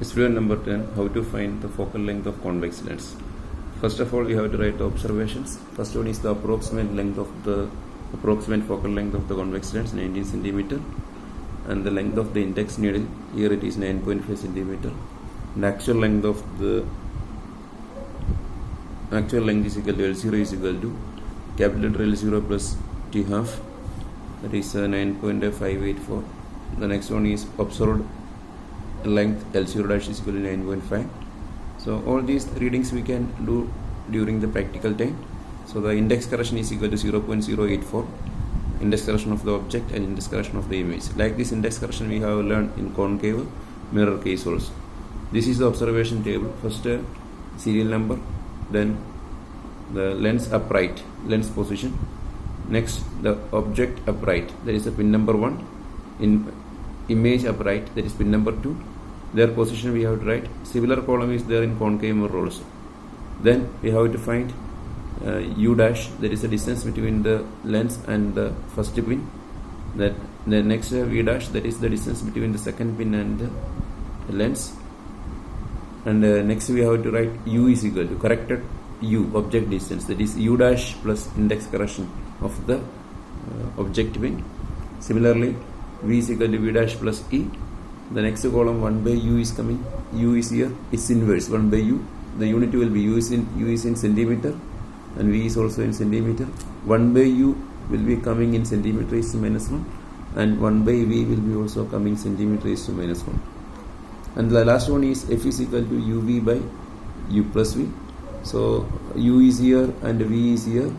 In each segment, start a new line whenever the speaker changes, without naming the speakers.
Experiment number 10, how to find the focal length of convex lens. First of all, we have to write the observations. First one is the approximate focal length of the convex lens, 19 centimeter, and the length of the index needle, here it is 9.5 centimeter. And actual length is equal to L0 is equal to capital letter L0 plus T half, that is 9.584. The next one is observed length L0 dash is equal to 9.5. So all these readings we can do during the practical time. So the index correction is equal to 0.084, index correction of the object and index correction of the image. Like this index correction we have learned in concave mirror case also. This is the observation table. First serial number, then the lens upright, lens position. Next the object upright, that is the pin number 1. In image upright, that is pin number 2. Their position we have to write. Similar column is there in concave mirror also. Then we have to find U dash, that is the distance between the lens and the first pin. That the next V dash, that is the distance between the second pin and the lens. And next we have to write U is equal to corrected U, object distance, that is U dash plus index correction of the object pin. Similarly, V is equal to V dash plus E. The next column 1 by U is coming. U is here, it's inverse 1 by U. The unit will be U is in centimeter and V is also in centimeter. 1 by U will be coming in centimeter is to minus 1, and 1 by V will be also coming centimeter is to minus 1. And the last one is F is equal to UV by U plus V. So U is here and V is here.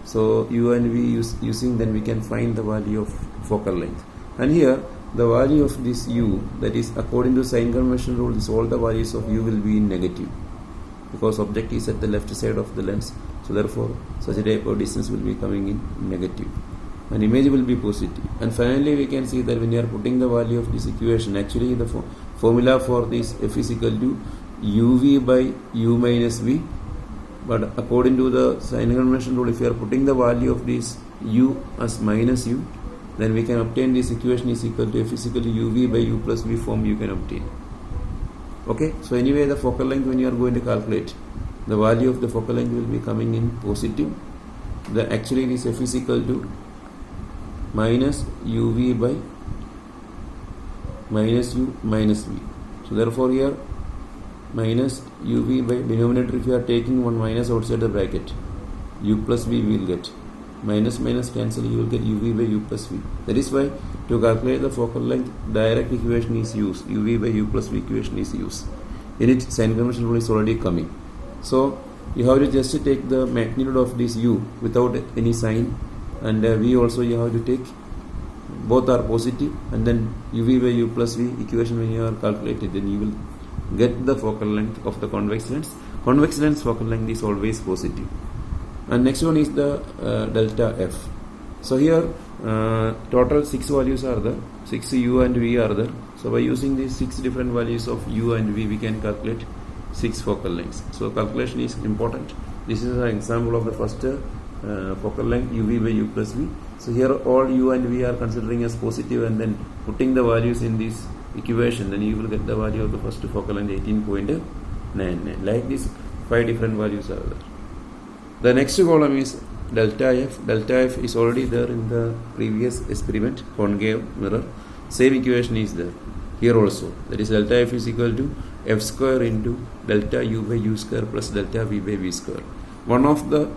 So U and V using, then we can find the value of focal length. And here the value of this U, that is according to sign convention rule, this all the values of U will be in negative, because object is at the left side of the lens. So therefore such a type of distance will be coming in negative and image will be positive. And finally we can see that when you are putting the value of this equation, actually the formula for this F is equal to UV by U minus V. But according to the sign convention rule, if you are putting the value of this U as minus U, then we can obtain this equation is equal to F is equal to UV by U plus V form you can obtain. Okay, so anyway the focal length, when you are going to calculate, the value of the focal length will be coming in positive. Actually this F is equal to minus UV by minus U minus V. So therefore here minus UV by denominator, if you are taking one minus outside the bracket, U plus V will get. Minus minus cancel, you will get UV by U plus V. That is why to calculate the focal length, direct equation is used. UV by U plus V equation is used. In it, sign convention rule is already coming. So you have to just take the magnitude of this U without any sign, and V also you have to take. Both are positive, and then UV by U plus V equation when you are calculated, then you will get the focal length of the convex lens. Convex lens focal length is always positive. And next one is the delta F. So here total 6 values are there, 6 U and V are there. So by using these 6 different values of U and V, we can calculate 6 focal lengths. So calculation is important. This is an example of the first focal length UV by U plus V. So here all U and V are considering as positive, and then putting the values in this equation, then you will get the value of the first focal length 18.99. Like this 5 different values are there. The next column is delta F. Delta F is already there in the previous experiment, concave mirror. Same equation is there here also. That is delta F is equal to F square into delta U by U square plus delta V by V square. One of the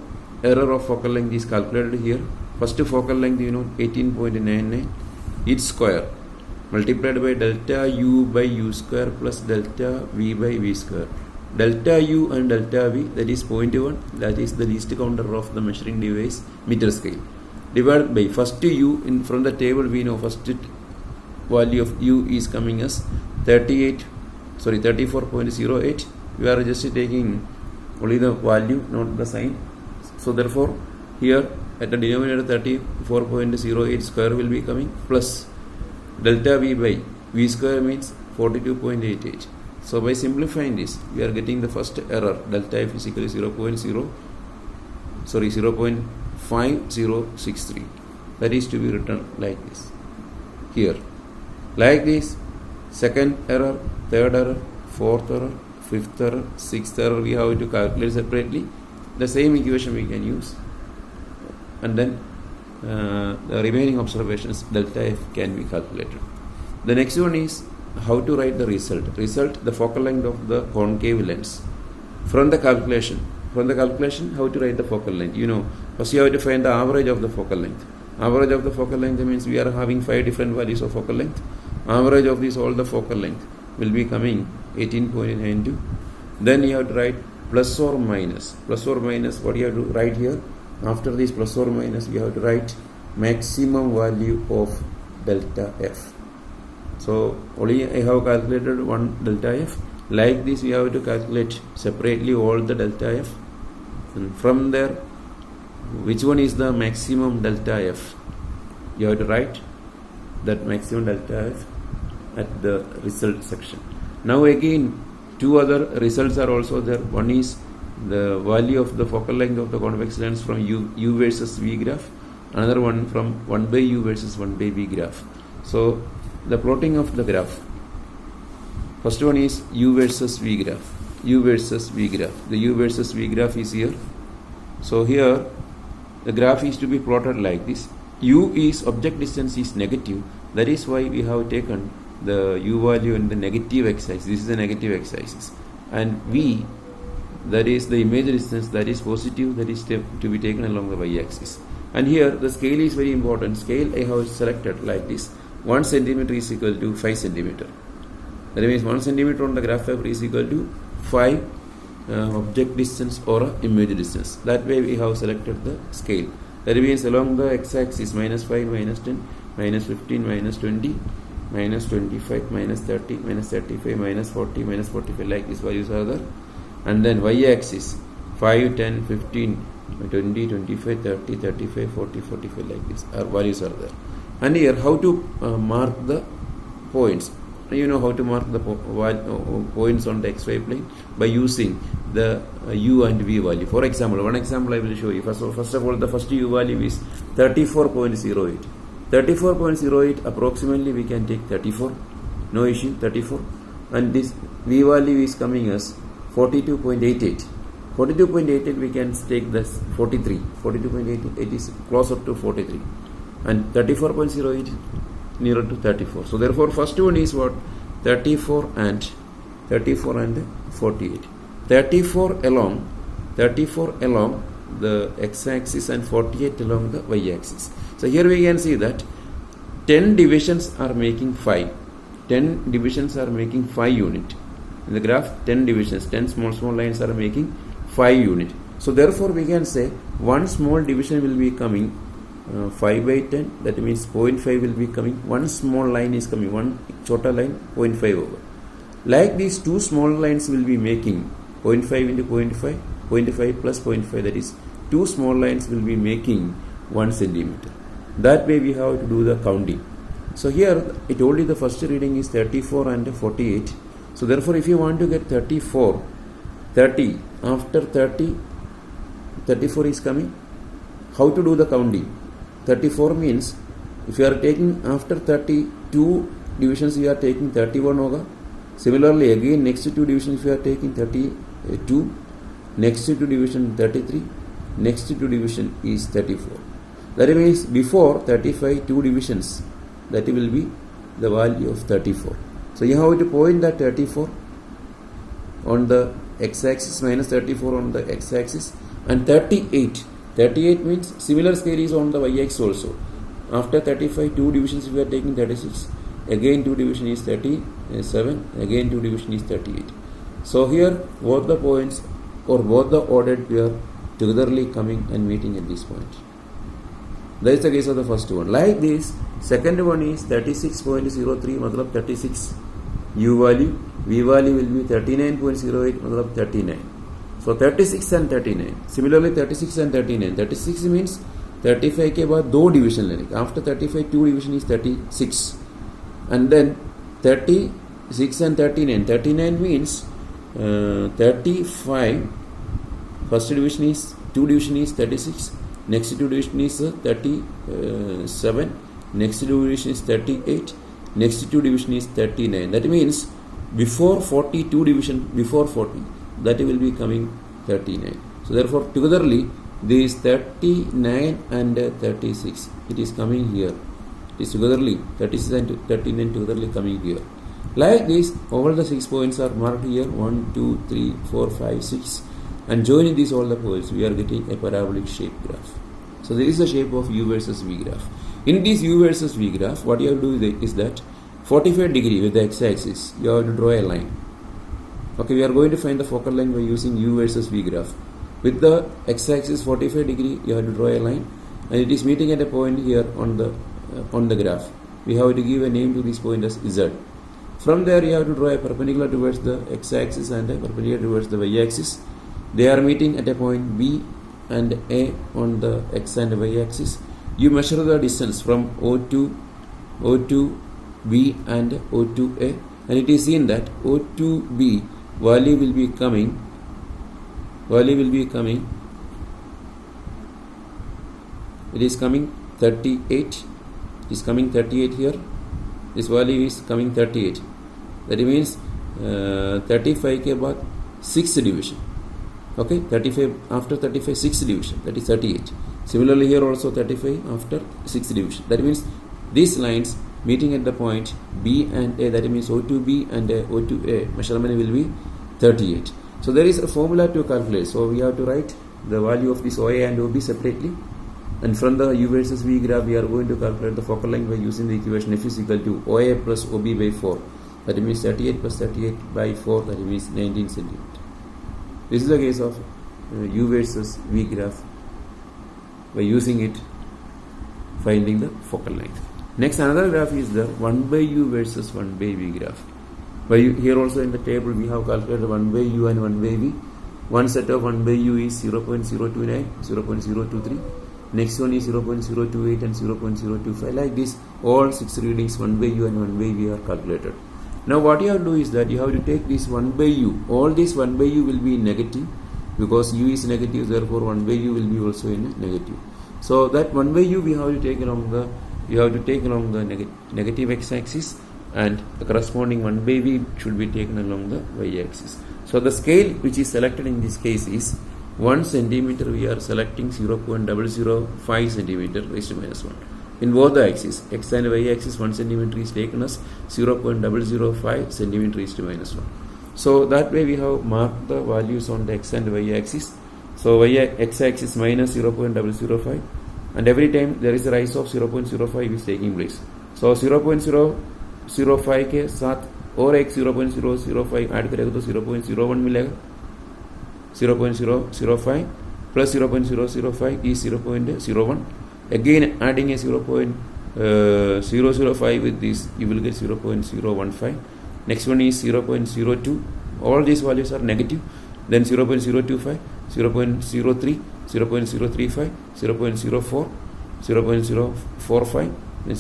error of focal length is calculated here. First focal length 18.99, its square multiplied by delta U by U square plus delta V by V square. Delta U and delta V, that is 0.1, that is the least counter of the measuring device meter scale, divided by first U. From the table we know first value of U is coming as 34.08. we are just taking only the value, not the sign. So therefore here at the denominator 34.08 square will be coming, plus delta V by V square means 42.88. So by simplifying this, we are getting the first error, delta F is equal to 0.5063. That is to be written like this here. Like this, second error, third error, fourth error, fifth error, sixth error we have to calculate separately. The same equation we can use, and then the remaining observations delta f can be calculated. The next one is how to write the result. Result, the focal length of the concave lens. From the calculation, how to write the focal length? First you have to find the average of the focal length. Average of the focal length means we are having 5 different values of focal length. Average of these all the focal length will be coming 18.92. Then you have to write plus or minus. Plus or minus, what you have to write here? After this plus or minus, we have to write maximum value of delta f. So only I have calculated one delta f. Like this, we have to calculate separately all the delta f. And from there, which one is the maximum delta f? You have to write that maximum delta f at the result section. Now again, two other results are also there. One is the value of the focal length of the convex lens from u versus v graph. Another one from 1 by u versus 1 by v graph. So the plotting of the graph. First one is u versus v graph. U versus v graph. The u versus v graph is here. So here the graph is to be plotted like this. U is object distance is negative. That is why we have taken the u value in the negative x-axis. This is the negative x-axis. And v, that is the image distance, that is positive, that is to be taken along the y-axis. And here the scale is very important. Scale I have selected like this. 1 centimeter is equal to 5 centimeter. That means 1 centimeter on the graph paper is equal to 5 object distance or image distance. That way we have selected the scale. That means along the x-axis minus 5, minus 10, minus 15, minus 20, minus 25, minus 30, minus 35, minus 40, minus 45, like these values are there. And then y-axis 5, 10, 15, 20, 25, 30, 35, 40, 45, like this values are there. And here how to mark the points. You know how to mark the points on the xy plane by using the u and v value. For example, one example I will show you. First of all, the first u value is 34.08. 34.08 approximately we can take 34. No issue, 34. And this v value is coming as 42.88. 42.88 we can take this 43. 42.88 is closer to 43. And 34.08 nearer to 34. So therefore first one is what? 34 and 48. 34 along the x-axis and 48 along the y-axis. So here we can see that 10 divisions are making 5. 10 divisions are making 5 unit. In the graph, 10 divisions, 10 small lines are making 5 unit. So therefore we can say one small division will be coming 5 by 10, that means 0.5 will be coming. One small line is coming, one chota line 0.5 over. Like these two small lines will be making 0.5 into 0.5, 0.5 plus 0.5, that is two small lines will be making 1 centimeter. That way we have to do the counting. So here it only the first reading is 34 and 48. So therefore if you want to get 34, 30, after 30, 34 is coming. How to do the counting? 34 means if you are taking after 32 divisions you are taking 31 hoga. Similarly again next 2 divisions if you are taking 32, next 2 division 33, next 2 division is 34. That means before 35 2 divisions, that will be the value of 34. So you have to point that 34 on the x-axis, minus 34 on the x-axis, and 38. 38 means similar scale is on the y-axis also. After 35 2 divisions we are taking 36, again 2 division is 37, again 2 division is 38. So here both the points or both the ordered pair togetherly coming and meeting at this point. That is the case of the first one. Like this, second one is 36.03, matlab 36 u value, v value will be 39.08, matlab 39. So 36 and 39. Similarly 36 and 39. 36 means 35 के बाद 2 division लेने का. After 35 2 division is 36. And then 36 and 39. 39 means 35. First division is 2 division is 36. Next 2 division is 37. Next 2 division is 38. Next 2 division is 39. That means before 40, 2 division before 40, that will be coming 39. So therefore togetherly these 39 and 36, it is coming here. It is togetherly 36 and 39 togetherly coming here. Like this, all the 6 points are marked here, 1, 2, 3, 4, 5, 6, and joining these all the points, we are getting a parabolic shape graph. So this is the shape of U versus V graph. In this U versus V graph, what you have to do is that 45 degree with the x-axis, you have to draw a line. Okay, we are going to find the focal length by using U versus V graph. With the x-axis 45 degree, you have to draw a line, and it is meeting at a point here on the graph. We have to give a name to this point as Z. From there, you have to draw a perpendicular towards the x-axis and a perpendicular towards the y-axis. They are meeting at a point B and A on the x and y-axis. You measure the distance from O to B and O to A, and it is seen that O to B value will be coming. It is coming 38. It is coming 38 here. This value is coming 38. That means 35 के बाद 6th division. Okay, 35 after 35 6th division, that is 38. Similarly here also 35 after 6th division. That means these lines meeting at the point B and A, that means O to B and O to A, measurement will be 38. So there is a formula to calculate. So we have to write the value of this OA and OB separately, and from the U versus V graph we are going to calculate the focal length by using the equation F is equal to OA plus OB by 4. That means 38 plus 38 by 4, that means 19 centimeter. This is the case of U versus V graph by using it, finding the focal length. Next, another graph is the 1 by U versus 1 by V graph. Here also in the table we have calculated 1 by U and 1 by V. One set of 1 by U is 0.029, 0.023. Next one is 0.028 and 0.025. Like this, all 6 readings 1 by U and 1 by V are calculated. Now what you have to do is that you have to take this 1 by U. All this 1 by U will be negative because U is negative, therefore 1 by U will be also in negative. So that 1 by U we have to take along the negative x-axis, and the corresponding 1 by V should be taken along the y-axis. So the scale which is selected in this case is 1 centimeter. We are selecting 0.005 centimeter raised to minus 1. In both the axes, x and y axis, 1 centimeter is taken as 0.005 centimeter raised to minus 1. So that way we have marked the values on the x and y axis. So x axis minus 0.005, and every time there is a rise of 0.05 is taking place. So 0.005 के साथ और एक 0.005 add करेगा तो 0.01 मिलेगा. 0.005 plus 0.005 is 0.01. Again adding a 0.005 with this, you will get 0.015. Next one is 0.02. All these values are negative. Then 0.025, 0.03, 0.035, 0.04, 0.045, then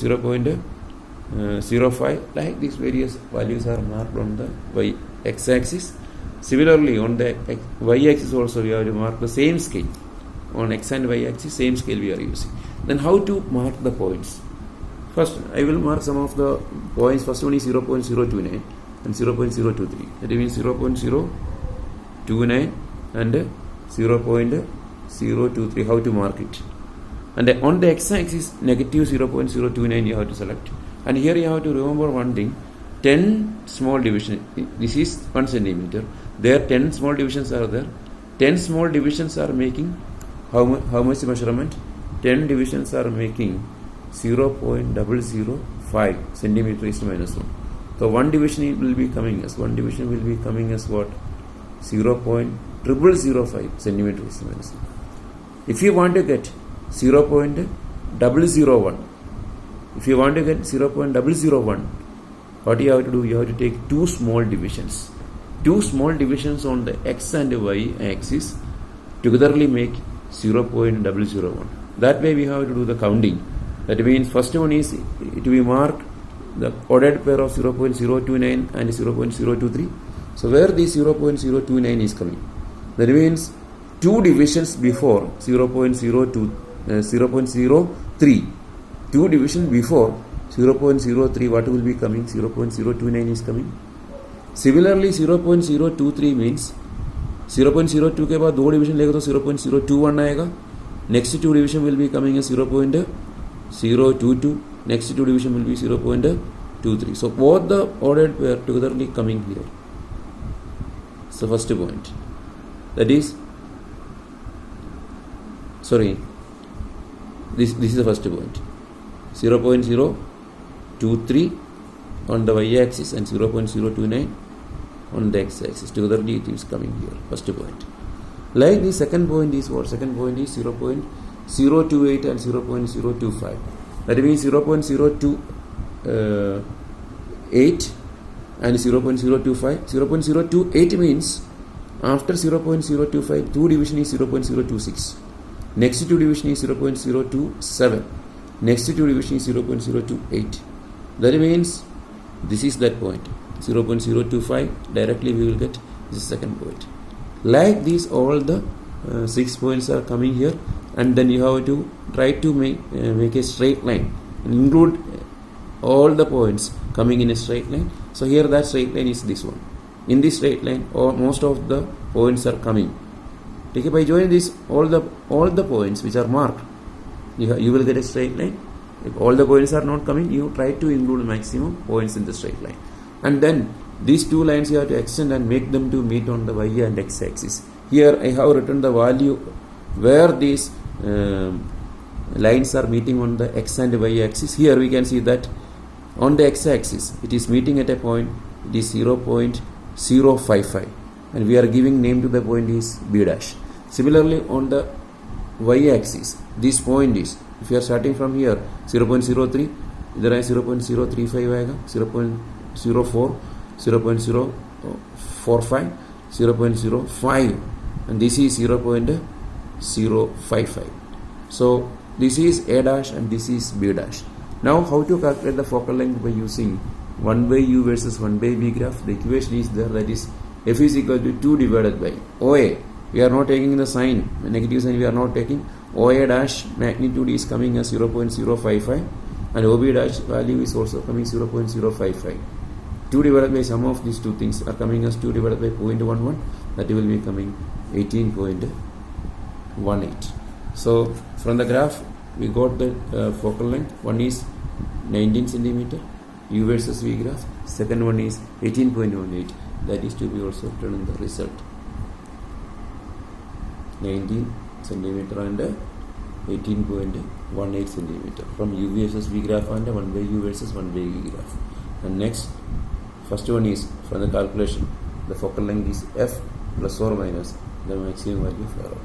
0.05. Like these various values are marked on the x-axis. Similarly, on the y-axis also we have to mark the same scale. On x and y-axis, same scale we are using. Then how to mark the points? First, I will mark some of the points. First one is 0.029 and 0.023. That means 0.029 and 0.023. How to mark it? And on the x-axis, negative 0.029 you have to select. And here you have to remember one thing. 10 small divisions. This is 1 centimeter. There 10 small divisions are there. 10 small divisions are making how much measurement? 10 divisions are making 0.005 centimeter raised to minus 1. So one division will be coming as what? 0.005 centimeter raised to minus 1. If you want to get 0.001, what you have to do? You have to take 2 small divisions. 2 small divisions on the x and y axis togetherly make 0.001. That way we have to do the counting. That means first one is to be marked the ordered pair of 0.029 and 0.023. So where this 0.029 is coming? That means 2 divisions before 0.03. 2 divisions before 0.03, what will be coming? 0.029 is coming. Similarly 0.023 means 0.02 के बाद 2 division लेगा तो 0.021 आएगा. Next 2 division will be coming as 0.022. Next 2 division will be 0.23. So both the ordered pair togetherly coming here. So first point. That is, sorry, this is the first point. 0.023 on the y-axis and 0.029 on the x-axis. Togetherly it is coming here. First point. Like the second point is what? Second point is 0.028 and 0.025. That means 0.028 and 0.025. 0.028 means after 0.025, 2 division is 0.026. Next 2 division is 0.027. Next 2 division is 0.028. That means this is that point. 0.025. Directly we will get this second point. Like this, all the 6 points are coming here, and then you have to try to make a straight line and include all the points coming in a straight line. So here that straight line is this one. In this straight line, most of the points are coming. Okay, by joining this, all the points which are marked, you will get a straight line. If all the points are not coming, you try to include maximum points in the straight line, and then these 2 lines you have to extend and make them to meet on the y and x axis. Here I have written the value where these lines are meeting on the x and y axis. Here we can see that on the x axis it is meeting at a point, it is 0.055, and we are giving name to the point is b dash. Similarly on the y axis, this point is, if you are starting from here 0.03, इधर है 0.035 आएगा, 0.04, 0.045, 0.05, and this is 0.055. So this is a dash and this is b dash. Now how to calculate the focal length by using 1 by u versus 1 by v graph? The equation is there, that is f is equal to 2 divided by OA. We are not taking the sign, the negative sign we are not taking. OA dash magnitude is coming as 0.055 and OB dash value is also coming 0.055. 2 divided by sum of these two things are coming as 2 divided by 0.11, that will be coming 18.18. So from the graph we got the focal length. One is 19 centimeter u versus v graph, second one is 18.18. that is to be also written in the result. 19 centimeter and 18.18 centimeter from u versus v graph and 1 by u versus 1 by v graph. And next, first one is from the calculation, the focal length is f plus or minus the maximum value of error.